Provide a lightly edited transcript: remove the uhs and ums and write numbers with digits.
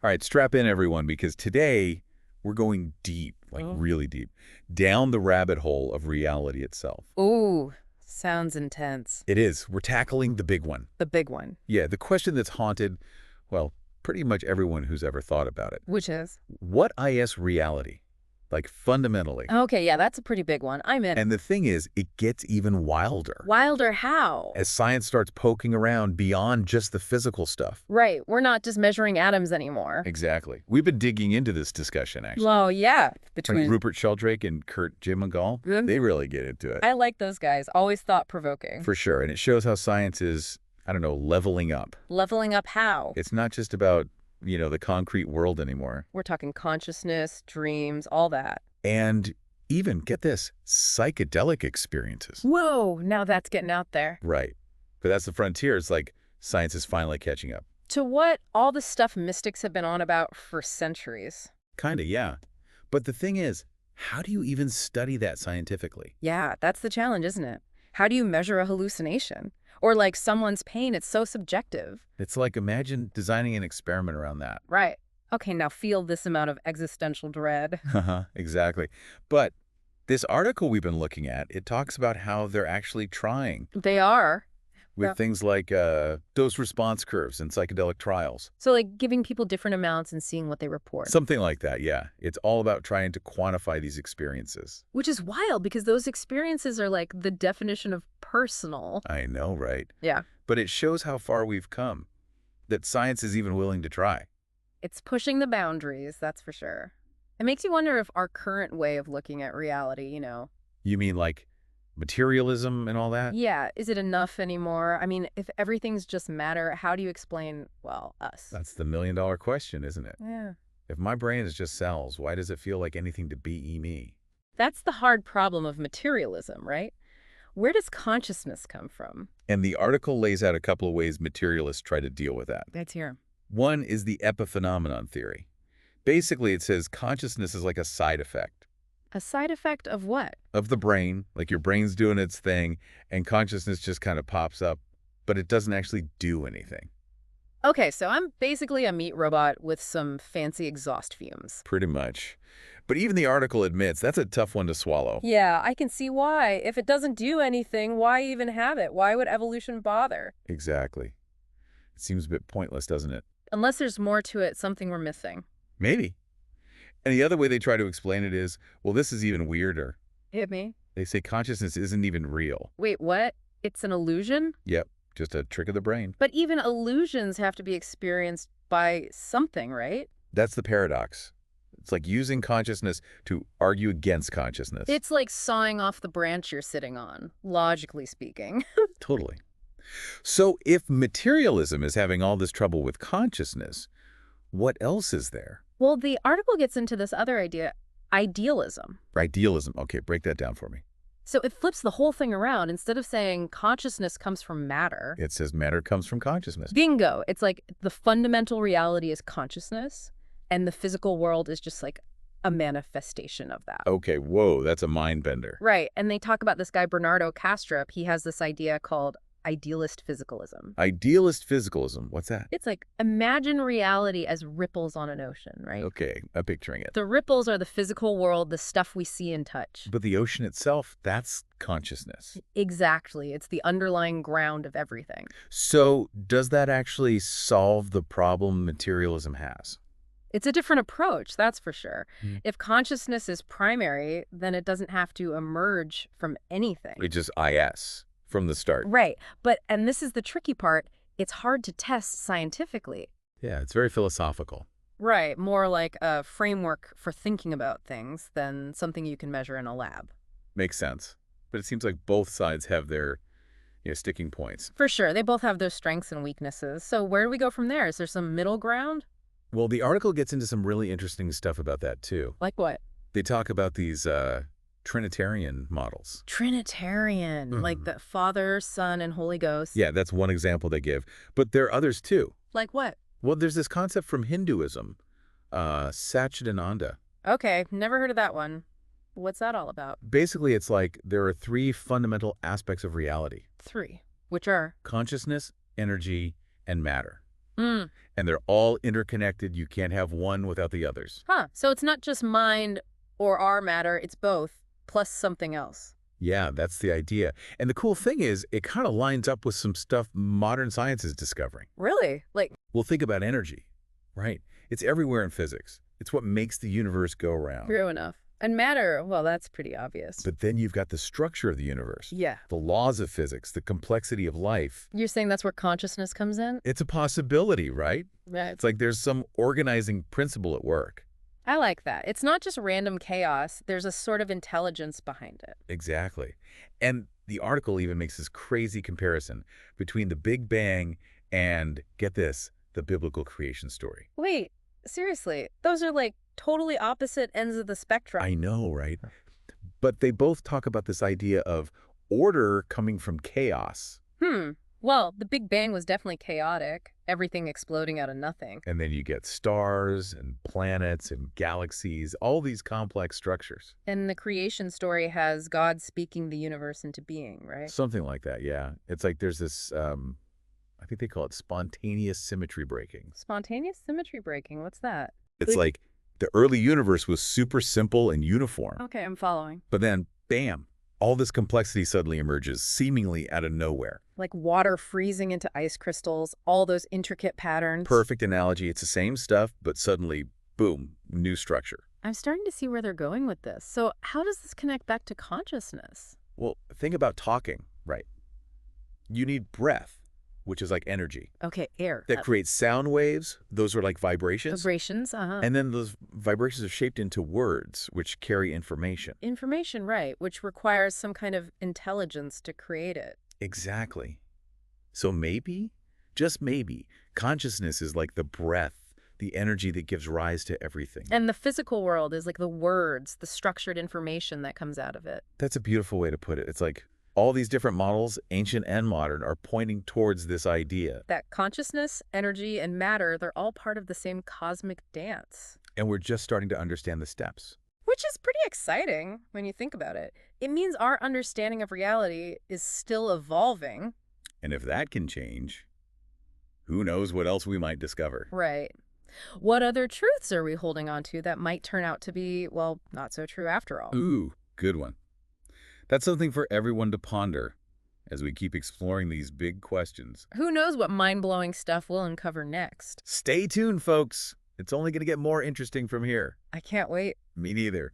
All right, strap in, everyone, because today we're going deep, like really deep, down the rabbit hole of reality itself. Ooh, sounds intense. It is. We're tackling the big one. The big one. Yeah, the question that's haunted, well, pretty much everyone who's ever thought about it. Which is? What is reality? Like, fundamentally. Okay, yeah, that's a pretty big one. I'm in. And the thing is, it gets even wilder. Wilder how? As science starts poking around beyond just the physical stuff. Right, we're not just measuring atoms anymore. Exactly. We've been digging into this discussion, actually. Well, yeah. Like Rupert, Sheldrake, and Curt, Jaimungal, they really get into it. I like those guys. Always thought-provoking. For sure. And it shows how science is, I don't know, leveling up. Leveling up how? It's not just about, the concrete world anymore. We're talking consciousness, dreams, all that. And even, get this, psychedelic experiences. Whoa, now that's getting out there. Right. But that's the frontier. It's like science is finally catching up. To what all the stuff mystics have been on about for centuries. Kinda, yeah. But the thing is, how do you even study that scientifically? Yeah, that's the challenge, isn't it? How do you measure a hallucination? Or like someone's pain, it's so subjective. It's like, imagine designing an experiment around that. Right. Okay, now feel this amount of existential dread. Exactly. But this article we've been looking at, it talks about how they're actually trying. They are. With things like dose response curves and psychedelic trials. So like giving people different amounts and seeing what they report. Something like that, yeah. It's all about trying to quantify these experiences. Which is wild because those experiences are like the definition of personal. I know, right? Yeah. But it shows how far we've come, that science is even willing to try. It's pushing the boundaries, that's for sure. It makes you wonder if our current way of looking at reality, You mean like materialism and all that? Yeah, is it enough anymore? I mean, if everything's just matter, how do you explain, well, us? That's the million-dollar question, isn't it? Yeah. If my brain is just cells, why does it feel like anything to be me? That's the hard problem of materialism, right? Where does consciousness come from? And the article lays out a couple of ways materialists try to deal with that. Let's hear. One is the epiphenomenon theory. Basically, it says consciousness is like a side effect. A side effect of what? Of the brain, like your brain's doing its thing, and consciousness just kind of pops up, but it doesn't actually do anything. Okay, so I'm basically a meat robot with some fancy exhaust fumes. Pretty much. But even the article admits that's a tough one to swallow. Yeah, I can see why. If it doesn't do anything, why even have it? Why would evolution bother? Exactly. It seems a bit pointless, doesn't it? Unless there's more to it, something we're missing. Maybe. And the other way they try to explain it is, well, this is even weirder. Hit me. They say consciousness isn't even real. Wait, what? It's an illusion? Yep, just a trick of the brain. But even illusions have to be experienced by something, right? That's the paradox. It's like using consciousness to argue against consciousness. It's like sawing off the branch you're sitting on, logically speaking. Totally. So if materialism is having all this trouble with consciousness, what else is there? Well, the article gets into this other idea, idealism. Idealism. Okay, break that down for me. So it flips the whole thing around. Instead of saying consciousness comes from matter. It says matter comes from consciousness. Bingo. It's like the fundamental reality is consciousness, and the physical world is just like a manifestation of that. Okay, whoa, that's a mind bender. Right. And they talk about this guy, Bernardo Kastrup. He has this idea called idealist physicalism. Idealist physicalism. What's that? It's like imagine reality as ripples on an ocean, right? Okay, I'm picturing it. The ripples are the physical world, the stuff we see and touch. But the ocean itself, that's consciousness. Exactly. It's the underlying ground of everything. So does that actually solve the problem materialism has? It's a different approach, that's for sure. If consciousness is primary, then it doesn't have to emerge from anything. It just is from the start. Right. And this is the tricky part, it's hard to test scientifically. Yeah, it's very philosophical. Right. More like a framework for thinking about things than something you can measure in a lab. Makes sense. But it seems like both sides have their sticking points. For sure. They both have their strengths and weaknesses. So where do we go from there? Is there some middle ground? Well, the article gets into some really interesting stuff about that, too. Like what? They talk about these Trinitarian models. Trinitarian, like the Father, Son, and Holy Ghost. Yeah, that's one example they give. But there are others, too. Like what? Well, there's this concept from Hinduism, Satchidananda. Okay, never heard of that one. What's that all about? Basically, it's like there are three fundamental aspects of reality. Three. Which are? Consciousness, energy, and matter. Mm. And they're all interconnected. You can't have one without the others. Huh. So it's not just mind or our matter, it's both, plus something else. Yeah, that's the idea. And the cool thing is, it kind of lines up with some stuff modern science is discovering. Really? Like, Well, think about energy, right? It's everywhere in physics. It's what makes the universe go round. true enough. And matter, well, that's pretty obvious. But then you've got the structure of the universe, Yeah. the laws of physics, the complexity of life. You're saying that's where consciousness comes in? It's a possibility, right? Right. It's like there's some organizing principle at work. I like that. It's not just random chaos. There's a sort of intelligence behind it. Exactly. And the article even makes this crazy comparison between the Big Bang and, get this, the biblical creation story. Wait, seriously, those are like totally opposite ends of the spectrum. I know, right? But they both talk about this idea of order coming from chaos. Well, the Big Bang was definitely chaotic, everything exploding out of nothing. And then you get stars and planets and galaxies, all these complex structures. And the creation story has God speaking the universe into being, right? Something like that, yeah. It's like there's this, I think they call it spontaneous symmetry breaking. Spontaneous symmetry breaking, what's that? It's like the early universe was super simple and uniform. Okay, I'm following. But then, bam, all this complexity suddenly emerges, seemingly out of nowhere. Like water freezing into ice crystals, all those intricate patterns. Perfect analogy. It's the same stuff, but suddenly, boom, new structure. I'm starting to see where they're going with this. So how does this connect back to consciousness? Well, think about talking, right? You need breath, which is like energy. Okay, air. That creates sound waves. Those are like vibrations. Vibrations, And then those vibrations are shaped into words, which carry information. Information, right, which requires some kind of intelligence to create it. Exactly. So maybe, just maybe, consciousness is like the breath, the energy that gives rise to everything. And the physical world is like the words, the structured information that comes out of it. That's a beautiful way to put it. It's like all these different models, ancient and modern, are pointing towards this idea. That consciousness, energy, and matter, they're all part of the same cosmic dance. And we're just starting to understand the steps. Which is pretty exciting when you think about it. It means our understanding of reality is still evolving. And if that can change, who knows what else we might discover. Right. What other truths are we holding on to that might turn out to be, well, not so true after all? Ooh, good one. That's something for everyone to ponder as we keep exploring these big questions. Who knows what mind-blowing stuff we'll uncover next? Stay tuned, folks. It's only going to get more interesting from here. I can't wait. Me neither.